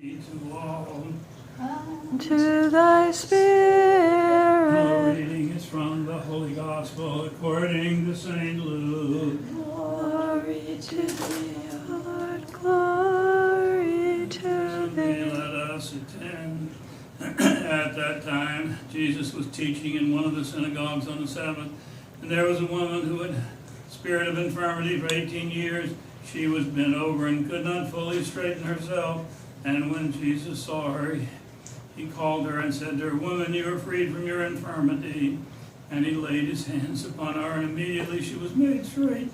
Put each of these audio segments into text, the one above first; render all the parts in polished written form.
To all. To thy spirit. The reading is from the Holy Gospel according to St. Luke. Glory to thee, Lord, glory to thee. Let us attend. At that time, Jesus was teaching in one of the synagogues on the Sabbath, and there was a woman who had a spirit of infirmity for 18 years. She was bent over and could not fully straighten herself. And when Jesus saw her, he called her and said to her, "Woman, you are freed from your infirmity." And he laid his hands upon her, and immediately she was made straight.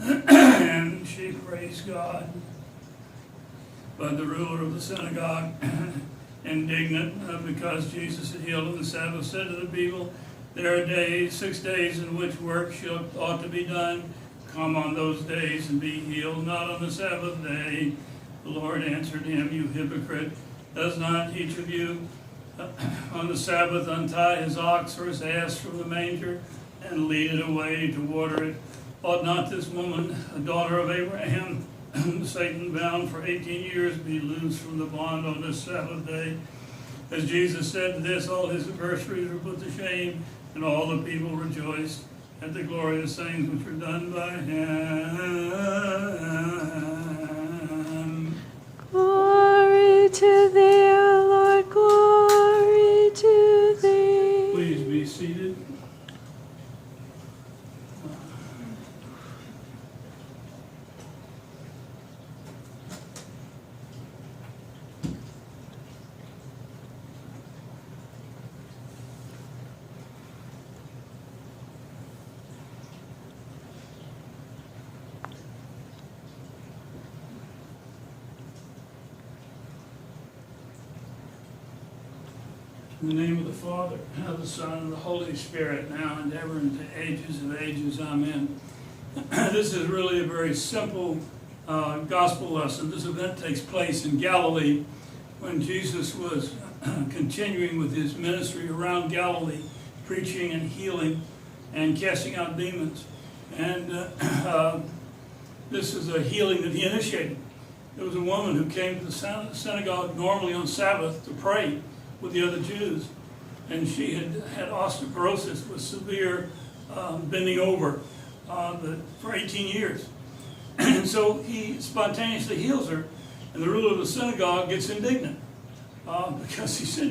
And she praised God. But the ruler of the synagogue, indignant because Jesus had healed on the Sabbath, said to the people, "There are 6 days in which work ought to be done. Come on those days and be healed, not on the Sabbath day." The Lord answered him, "You hypocrite, does not each of you on the Sabbath untie his ox or his ass from the manger and lead it away to water it? Ought not this woman, a daughter of Abraham, Satan bound for 18 years, be loosed from the bond on this Sabbath day?" As Jesus said this, all his adversaries were put to shame, and all the people rejoiced at the glorious things which were done by him. Glory to thee, O Lord, glory to thee. Please be seated. In the name of the Father, and of the Son, and of the Holy Spirit, now and ever, and to ages of ages. Amen. This is really a very simple gospel lesson. This event takes place in Galilee when Jesus was continuing with his ministry around Galilee, preaching and healing and casting out demons. And this is a healing that he initiated. There was a woman who came to the synagogue normally on Sabbath to pray with the other Jews, and she had osteoporosis with severe bending over for 18 years. And so he spontaneously heals her, and the ruler of the synagogue gets indignant because he said,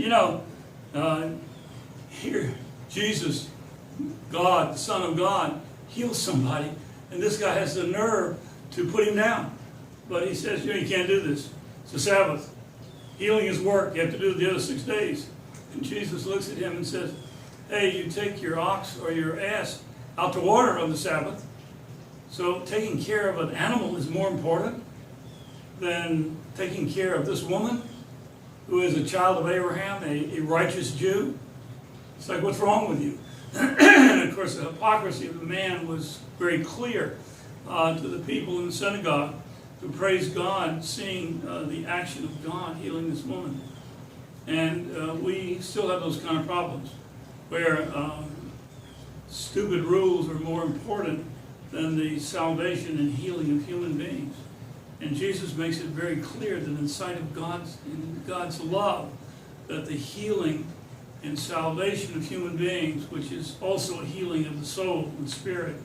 here Jesus, God, the Son of God, heals somebody, and this guy has the nerve to put him down. But he says, you can't do this. It's the Sabbath. Healing is work. You have to do it the other 6 days. And Jesus looks at him and says, "Hey, you take your ox or your ass out to water on the Sabbath. So taking care of an animal is more important than taking care of this woman who is a child of Abraham, a righteous Jew." It's like, what's wrong with you? And of course, the hypocrisy of the man was very clear to the people in the synagogue, to praise God, seeing the action of God healing this woman. And we still have those kind of problems, where stupid rules are more important than the salvation and healing of human beings. And Jesus makes it very clear that in sight of God's love, that the healing and salvation of human beings, which is also a healing of the soul and spirit,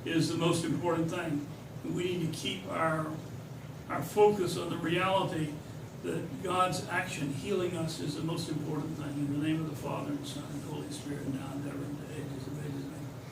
is the most important thing. We need to keep our focus on the reality that God's action healing us is the most important thing. In the name of the Father, and Son, and Holy Spirit.